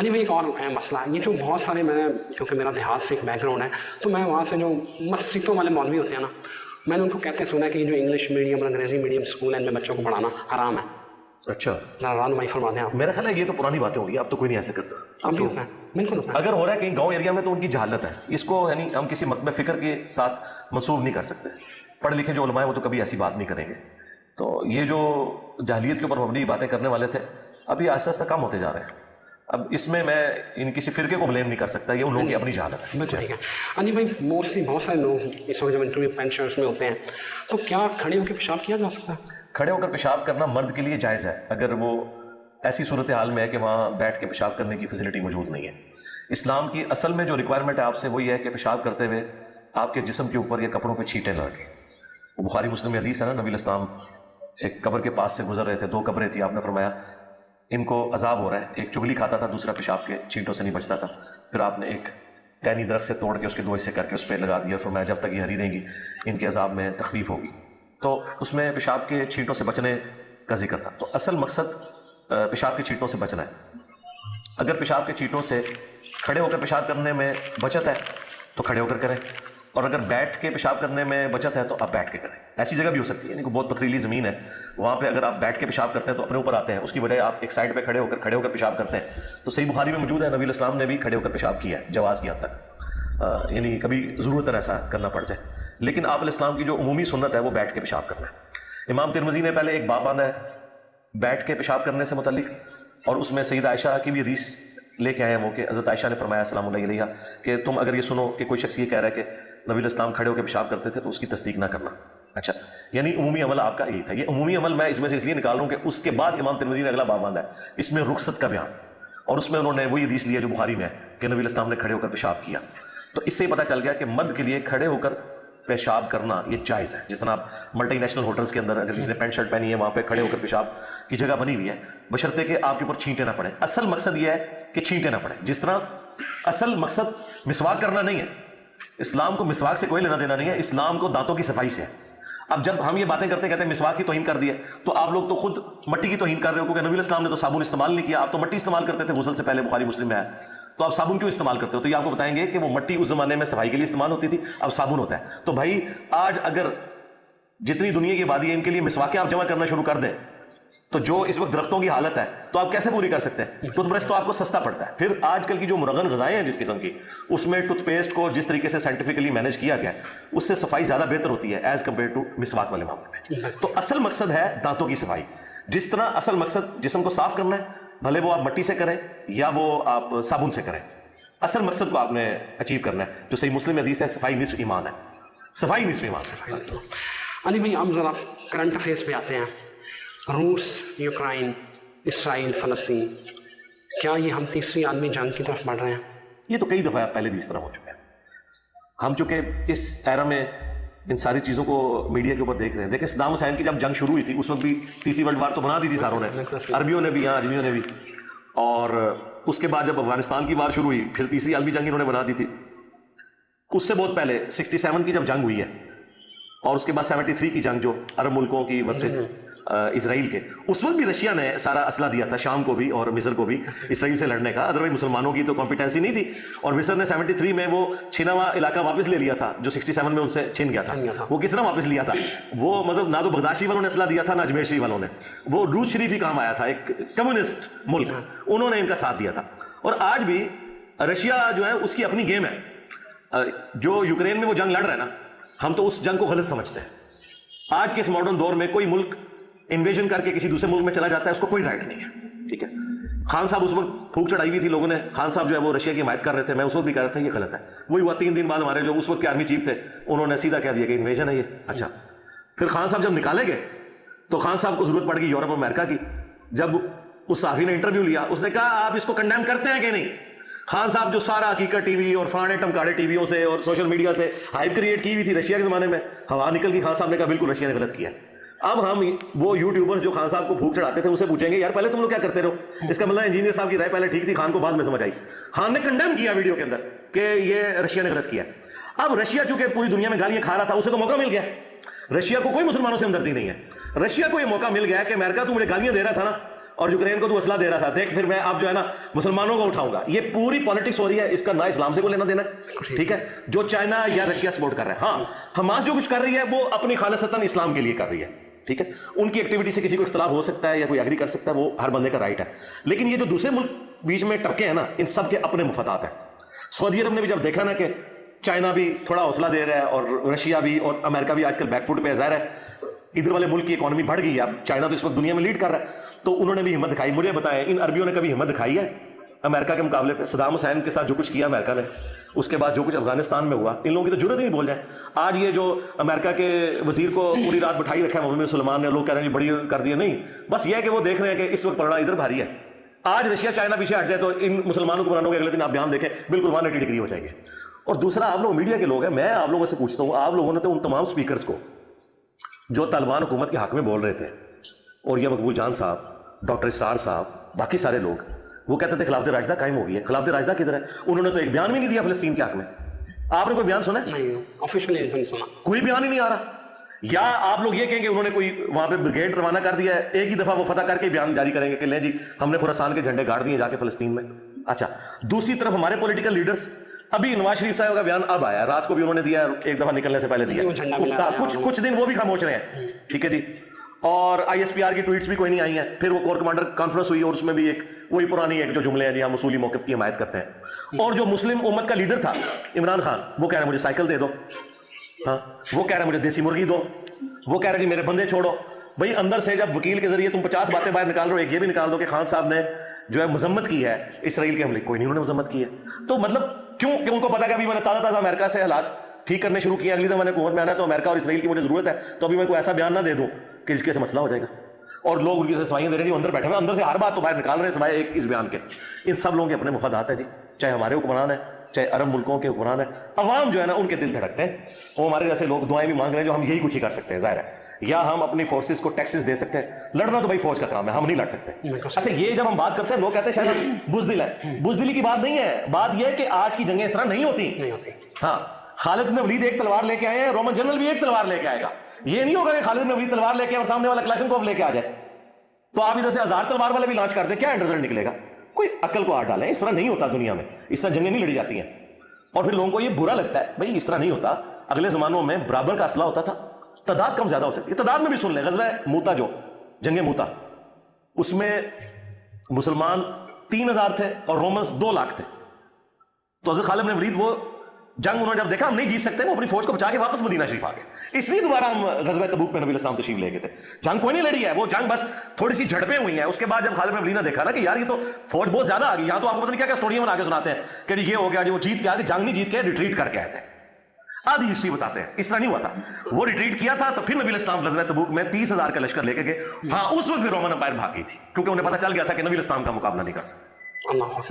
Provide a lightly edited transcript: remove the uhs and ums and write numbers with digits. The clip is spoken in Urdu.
علی بھائی ایک اور مسئلہ ہے، یہ جو بہت سارے میں کیونکہ میرا دیہات سے ایک بیک گراؤنڈ ہے تو میں وہاں سے جو مسجدوں والے مولوی ہوتے ہیں نا، میں نے ان کو کہتے سنا ہے کہ یہ جو انگلش میڈیم اور انگریزی میڈیم اسکول ہیں ان میں بچوں کو پڑھانا حرام ہے. اچھا رانمائی فرما دیں آپ. میرا خیال ہے یہ تو پرانی باتیں ہوگی، اب تو کوئی نہیں ایسا کرتا. اب بھی ہوتا ہے بالکل ہوتا ہے. اگر ہو رہا ہے کہیں گاؤں ایریا میں تو ان کی جہالت ہے، اس کو یعنی ہم کسی مکتب فکر کے ساتھ منسوب نہیں کر سکتے. پڑھے لکھے جو علماء ہیں وہ تو کبھی ایسی بات نہیں کریں گے. تو یہ جو جاہلیت کے اوپر مبنی باتیں کرنے والے تھے اب یہ آہستہ آہستہ کم ہوتے جا رہے ہیں. اب اس میں ان کسی فرقے کو بلیم نہیں کر سکتا، یہ ان لوگوں کی اپنی جہالت ہے. بالکل ٹھیک ہے. علی بھائی موسٹلی بہت سارے لوگ اس وقت جب انٹرویو پینٹ شرٹس میں ہوتے ہیں تو کیا کھڑے ہو کے پیشاب کیا جا سکتا ہے؟ کھڑے ہو کر پیشاب کرنا مرد کے لیے جائز ہے اگر وہ ایسی صورتحال میں ہے کہ وہاں بیٹھ کے پیشاب کرنے کی فیسلٹی موجود نہیں ہے. اسلام کی اصل میں جو ریکوائرمنٹ ہے آپ سے وہ یہ ہے کہ پیشاب کرتے ہوئے آپ کے جسم کے اوپر یا کپڑوں پہ چھینٹیں نہ رکھیں. وہ بخاری مسلم میں حدیث ہے نا، نبی علیہ السلام ایک قبر کے پاس سے گزر رہے تھے، 2 قبریں تھیں، آپ نے فرمایا ان کو عذاب ہو رہا ہے. ایک چگلی کھاتا تھا، دوسرا پیشاب کے چھینٹوں سے نہیں بچتا تھا. پھر آپ نے ایک ٹہنی درخت سے توڑ کے اس کے 2 حصے کر کے اس پہ لگا دیا اور فرمایا جب تک یہ ہری رہیں گی ان کے عذاب میں تخفیف ہوگی. تو اس میں پیشاب کے چھینٹوں سے بچنے کا ذکر تھا. تو اصل مقصد پیشاب کے چھینٹوں سے بچنا ہے. اگر پیشاب کے چھینٹوں سے کھڑے ہو کر پیشاب کرنے میں بچت ہے تو کھڑے ہو کر کریں، اور اگر بیٹھ کے پیشاب کرنے میں بچت ہے تو آپ بیٹھ کے کریں. ایسی جگہ بھی ہو سکتی ہے، یعنی بہت پتھریلی زمین ہے، وہاں پہ اگر آپ بیٹھ کے پیشاب کرتے ہیں تو اپنے اوپر آتے ہیں، اس کی بجائے آپ ایک سائڈ پہ کھڑے ہو کر پیشاب کرتے ہیں. تو صحیح بخاری میں موجود ہے نبی علیہ السلام نے بھی کھڑے ہو کر پیشاب کیا ہے جواز کی حد تک، یعنی کبھی ضرورت ہے ایسا کرنا پڑ جائے. لیکن آپ علیہ السلام کی جو عمومی سنت ہے وہ بیٹھ کے پیشاب کرنا ہے. امام ترمذی نے پہلے ایک باب باندھا ہے بیٹھ کے پیشاب کرنے سے متعلق، اور اس میں سیدہ عائشہ کی بھی حدیث لے کے آئے ہیں وہ کہ حضرت عائشہ نے فرمایا السلام علیہ کہ تم اگر یہ سنو کہ کوئی شخص یہ کہہ رہا ہے کہ نبی علیہ السلام کھڑے ہو کے پیشاب کرتے تھے تو اس کی تصدیق نہ کرنا. اچھا، یعنی عمومی عمل آپ کا یہی تھا. یہ عمومی عمل میں اس میں سے اس لیے نکال رہا ہوں کہ اس کے بعد امام ترمذی نے اگلا باب باندھا ہے، اس میں رخصت کا بیان، اور اس میں انہوں نے وہی حدیث لی ہے جو بخاری میں ہے کہ نبی علیہ السلام نے کھڑے ہو کر پیشاب کیا. تو اس سے یہ پتہ چل گیا کہ مرد کے لیے کھڑے ہو کر پیشاب کرنا یہ جائز ہے. جس طرح آپ ملٹی نیشنل ہوٹلز کے اندر اگر کسی نے پینٹ شرٹ پہنی ہے وہاں پہ کھڑے ہو کر پیشاب کی جگہ بنی ہوئی ہے، بشرطے کہ آپ کے اوپر چھینٹے نہ پڑیں. اصل مقصد یہ ہے کہ چھینٹے نہ پڑیں. جس طرح اصل مقصد مسواک کرنا نہیں ہے، اسلام کو مسواک سے کوئی لینا دینا نہیں ہے، اسلام کو دانتوں کی صفائی سے ہے. اب جب ہم یہ باتیں کرتے کہتے ہیں مسواک کی توہین کر دی ہے تو آپ لوگ تو خود مٹی کی توہین کر رہے ہو، کیونکہ نبی علیہ السلام نے تو صابن استعمال نہیں کیا، آپ تو مٹی استعمال کرتے تھے غسل سے پہلے، بخاری مسلم میں ہے. تو آپ صابن کیوں استعمال کرتے ہو؟ تو یہ آپ کو بتائیں گے کہ وہ مٹی اس زمانے میں صفائی کے لیے استعمال ہوتی تھی، اب صابن ہوتا ہے. تو بھائی آج اگر جتنی دنیا کی آبادی ہے ان کے لیے مسواکیں آپ جمع کرنا شروع کر دیں تو جو اس وقت درختوں کی حالت ہے تو آپ کیسے پوری کر سکتے ہیں؟ ٹوتھ برش تو آپ کو سستا پڑتا ہے. پھر آج کل کی جو مرغن غذائیں ہیں جس قسم کی، اس میں ٹوتھ پیسٹ کو جس طریقے سے سائنٹیفکلی مینیج کیا گیا اس سے صفائی زیادہ بہتر ہوتی ہے ایز کمپیئر ٹو مسواک والے معاملے میں. تو اصل مقصد ہے دانتوں کی صفائی. جس طرح اصل مقصد جسم کو صاف کرنا ہے، بھلے وہ آپ مٹی سے کریں یا وہ آپ صابن سے کریں، اصل مقصد کو آپ نے اچیو کرنا ہے. جو صحیح مسلم حدیث ہے صفائی نصف ایمان ہے، صفائی نصف ایمان ہے. علی بھائی ہم ذرا کرنٹ افیئرس پہ آتے ہیں. روس، یوکرائن، اسرائیل، فلسطین، کیا یہ ہم تیسری عالمی جنگ کی طرف بڑھ رہے ہیں؟ یہ تو کئی دفعہ پہلے بھی اس طرح ہو چکا ہے. ہم چونکہ اس ایرا میں ان ساری چیزوں کو میڈیا کے اوپر دیکھ رہے ہیں. دیکھیں صدام حسین کی جب جنگ شروع ہوئی تھی اس وقت بھی تیسری ورلڈ وار تو بنا دی تھی ساروں نے، عربیوں نے بھی، اجمیوں نے بھی. اور اس کے بعد جب افغانستان کی وار شروع ہوئی پھر تیسری عالمی جنگ انہوں نے بنا دی تھی. اس سے بہت پہلے 67 کی جب جنگ ہوئی ہے، اور اس کے بعد 73 کی جنگ جو عرب ملکوں کی ورسز اسرائیل کے، اس وقت بھی رشیا نے سارا اسلحہ دیا تھا شام کو بھی اور مصر کو بھی اسرائیل سے لڑنے کا. ادروائز مسلمانوں کی تو کمپیٹنسی نہیں تھی، اور مصر نے 73 میں وہ چھنا علاقہ واپس لے لیا تھا جو 67 میں ان سے چھن گیا تھا. وہ کس طرح واپس لیا تھا؟ وہ مطلب نہ تو بغداد والوں نے اسلحہ دیا تھا نہ اجمیر شریف والوں نے، وہ روس شریف ہی کام آیا تھا، ایک کمیونسٹ ملک، انہوں نے ان کا ساتھ دیا تھا. اور آج بھی رشیا جو ہے اس کی اپنی گیم ہے. جو یوکرین میں وہ جنگ لڑ رہا ہے نا، ہم تو اس جنگ کو غلط سمجھتے ہیں. آج کے اس ماڈرن دور میں کوئی ملک انویژن کر کے کسی دوسرے ملک میں چلا جاتا ہے اس کو کوئی رائٹ نہیں ہے. ٹھیک ہے، خان صاحب اس وقت پھونک چڑھائی ہوئی تھی لوگوں نے، خان صاحب جو ہے وہ رشیا کی حمایت کر رہے تھے، میں اس وقت بھی کہہ رہا تھا یہ غلط ہے. وہی ہوا 3 دن بعد ہمارے جو اس وقت کے آرمی چیف تھے انہوں نے سیدھا کہہ دیا کہ انویژن ہے یہ. اچھا، پھر خان صاحب جب نکالے گئے تو خان صاحب کو ضرورت پڑ گئی یورپ اور امریکہ کی. جب اس صحافی نے انٹرویو لیا اس نے کہا آپ اس کو کنڈیم کرتے ہیں کہ نہیں؟ خان صاحب جو سارا حقیقت ٹی وی اور فلانے ٹمکاڑے ٹی ویوں سے اور سوشل میڈیا سے ہائپ کریٹ کی ہوئی تھی رشیا کے زمانے میں، ہوا نکل گئی. خان صاحب نے کہا بالکل رشیا نے غلط کیا. اب ہم وہ یوٹیوبرز جو خان صاحب کو بھوک چڑھاتے تھے اسے پوچھیں گے یار پہلے تم لوگ کیا کرتے رہو؟ اس کا مطلب انجینئر صاحب کی رائے پہلے ٹھیک تھی، خان کو بعد میں سمجھ آئی. خان نے کنڈیم کیا ویڈیو کے اندر کہ یہ رشیا نے غلط کیا. اب رشیا چونکہ پوری دنیا میں گالیاں کھا رہا تھا، اسے تو موقع مل گیا. رشیا کو کوئی مسلمانوں سے ہمدردی نہیں ہے. رشیا کو یہ موقع مل گیا کہ امریکہ تو مجھے گالیاں دے رہا تھا نا، اور یوکرین کو تو اسلحہ دے رہا تھا, دیکھ پھر میں اب جو ہے نا مسلمانوں کو اٹھاؤں گا. یہ پوری پالیٹکس ہو رہی ہے, اس کا نہ اسلام سے کو لینا دینا ہے, ٹھیک ہے, جو چائنا یا رشیا سپورٹ کر رہے ہیں. ہاں حماس جو کچھ کر رہی ہے وہ اپنی خالصتاً اسلام کے لیے کر رہی ہے, ٹھیک ہے, ان کی ایکٹیویٹی سے کسی کو اختلاف ہو سکتا ہے یا کوئی ایگری کر سکتا ہے, وہ ہر بندے کا رائٹ ہے. لیکن یہ جو دوسرے ملک بیچ میں ٹرکے ہیں نا, ان سب کے اپنے مفادات ہیں. سعودی عرب نے بھی جب دیکھا نا کہ چائنا بھی تھوڑا حوصلہ دے رہا ہے اور رشیا بھی اور امریکہ بھی آج کل بیک فٹ پہ ہے, ظاہر ہے ادھر والے ملک کی اکانومی بڑھ گئی ہے, اب چائنا تو اس وقت دنیا میں لیڈ کر رہا ہے, تو انہوں نے بھی ہمت دکھائی. مجھے بتائیں ان عربیوں نے کبھی ہمت دکھائی ہے امریکہ کے مقابلے پہ؟ صدام حسین کے ساتھ جو کچھ کیا امریکہ نے, اس کے بعد جو کچھ افغانستان میں ہوا, ان لوگوں کی تو ضرورت ہی نہیں بول جائیں. آج یہ جو امریکہ کے وزیر کو پوری رات بٹھائی رکھا ہے محمد بن سلمان نے, لوگ کہہ رہے ہیں بڑی کر دیا, نہیں, بس یہ ہے کہ وہ دیکھ رہے ہیں کہ اس وقت پلڑا ادھر بھاری ہے. آج رشیا چائنا پیچھے ہٹ جائے تو ان مسلمانوں کو بنانے کے اگلے دن آپ بیان دیکھیں بالکل 180 ڈگری ہو جائیں گے. اور دوسرا, آپ لوگ میڈیا کے لوگ ہیں, میں آپ لوگوں سے پوچھتا ہوں, آپ لوگوں نے تو ان تمام سپیکرز کو جو طالبان حکومت کے حق میں بول رہے تھے, اور یہ مقبول جان صاحب, ڈاکٹر اسرار صاحب, باقی سارے لوگ, وہ کہتے تھے خلافت راشدہ قائم ہو گئی ہے. خلافت راشدہ کدھر ہے؟ انہوں نے تو ایک بیان بھی نہیں دیا فلسطین کے حق میں. آپ نے کوئی بیان سنا ہے؟ نہیں, آفیشلی نہیں سنا, کوئی بیان ہی نہیں آ رہا. یا آپ لوگ یہ کہیں کہ انہوں نے کوئی وہاں پہ بریگیڈ روانہ کر دیا ہے, ایک ہی دفعہ وہ فتح کر کے بیان جاری کریں گے کہ لیں جی ہم نے خراسان کے جھنڈے گاڑ دیے جا کے فلسطین میں. اچھا, دوسری طرف ہمارے پولیٹیکل لیڈرز, ابھی نواز شریف صاحب کا بیان اب آیا, رات کو بھی انہوں نے دیا, ایک دفعہ نکلنے سے پہلے دیا, کچھ دن وہ بھی خاموش رہے ہیں, ٹھیک ہے جی. اور آئی ایس پی آر کی ٹویٹس بھی کوئی نہیں آئی ہیں. پھر وہ کور کمانڈر کانفرنس ہوئی اور اس میں بھی ایک وہی پرانی ایک جو جملے ہیں جی ہم اصولی موقف کی حمایت کرتے ہیں. اور جو مسلم امت کا لیڈر تھا عمران خان, وہ کہہ رہے ہیں مجھے سائیکل دے دو, ہاں, وہ کہہ رہے ہیں مجھے دیسی مرغی دو, وہ کہہ رہے ہیں جی میرے بندے چھوڑو. بھائی اندر سے جب وکیل کے ذریعے تم 50 باتیں باہر نکال رہے ہو, ایک یہ بھی نکال دو کہ خان صاحب نے جو ہے مذمت کی ہے اسرائیل کے حملے, کوئی نہیں, انہوں نے مذمت کی ہے. تو مطلب کیوں کہ ان کو پتا کہ ابھی میں نے تازہ امریکہ سے حالات ٹھیک کرنے شروع کیے, اگلی دفعہ میں نے حکومت میں آنا ہے تو امریکہ اور اسرائیل کی مجھے ضرورت ہے, تو ابھی میں کوئی ایسا بیان نہ دے دوں کہ جس کے سے مسئلہ ہو جائے گا. اور لوگ ان کی سوائیاں دے رہے ہیں, اندر بیٹھے ہوئے, اندر سے ہر بات تو باہر نکال رہے ہیں سوائے ایک اس بیان کے. ان سب لوگوں کے اپنے مفادات ہیں جی, چاہے ہمارے حکمران ہیں چاہے عرب ملکوں کے حکمران ہیں. عوام جو ہے نا ان کے دل دھڑکتے ہیں, وہ ہمارے جیسے لوگ دعائیں بھی مانگ رہے ہیں جو ہم یہی کچھ ہی کر سکتے ہیں, ظاہر ہے, یا ہم اپنی فورسز کو ٹیکسز دے سکتے ہیں, لڑنا تو بھائی فوج کا کام ہے, ہم نہیں لڑ سکتے. اچھا, یہ جب ہم بات کرتے ہیں لوگ کہتے ہیں شاید بزدل ہے, بزدلی کی بات نہیں ہے, بات یہ ہے کہ آج کی جنگیں اس طرح نہیں ہوتی. ہاں, خالد بن ولید ایک تلوار لے کے آئے ہیں, رومن جنرل بھی ایک تلوار لے کے آئے گا. یہ نہیں ہوگا کہ خالد بن ولید تلوار لے کے اور سامنے والا کلاشنکوف لے کے آ جائے تو آپ ادھر سے 1000 تلوار والے بھی لانچ کر دیں, کیا اینڈ رزلٹ نکلے گا؟ کوئی عقل کو ہاتھ ڈالیں, اس طرح نہیں ہوتا دنیا میں, اس طرح جنگیں نہیں لڑی جاتی ہیں. اور پھر لوگوں کو یہ برا لگتا ہے, بھائی اس طرح نہیں ہوتا, اگلے زمانوں میں برابر کا اسلحہ ہوتا تھا, تعداد کم زیادہ ہو سکتی ہے. تعداد میں بھی سن لیں, غزوہ موتا جو جنگ موتا, اس میں مسلمان 3000 تھے اور رومنز 2 لاکھ تھے. تو حضرت خالد بن ولید وہ جنگ انہوں نے جب دیکھا ہم نہیں جیت سکتے, وہ اپنی فوج کو بچا کے واپس مدینہ شریف آ گئے. اس لیے دوبارہ ہم غزوہ تبوک میں نبی علیہ السلام تشریف لے گئے تھے. جنگ کوئی نہیں لڑی ہے, وہ جنگ بس تھوڑی سی جھڑپیں ہوئی ہیں. اس کے بعد جب خالد بن ولید نے دیکھا نا کہ یار یہ تو فوج بہت زیادہ آ گئی, یہاں تو آپ کو پتہ نہیں کیا کیا سٹوریاں بنا کے سناتے ہیں کہ یہ ہو گیا جی وہ جیت کے آ گئے, جنگ نہیں جیت کے ریٹریٹ کر کے آئے تھے. آدھی ہسٹری بتاتے ہیں, اس طرح نہیں ہوا تھا, وہ ریٹریٹ کیا تھا. تو پھر نبی علیہ السلام غزوہ تبوک میں 30,000 کا لشکر لے کے گئے. ہاں, اس وقت بھی رومن امپائر بھاگ گئی تھی کیونکہ انہیں پتہ چل گیا تھا کہ نبی علیہ السلام کا مقابلہ نہیں کر سکتے.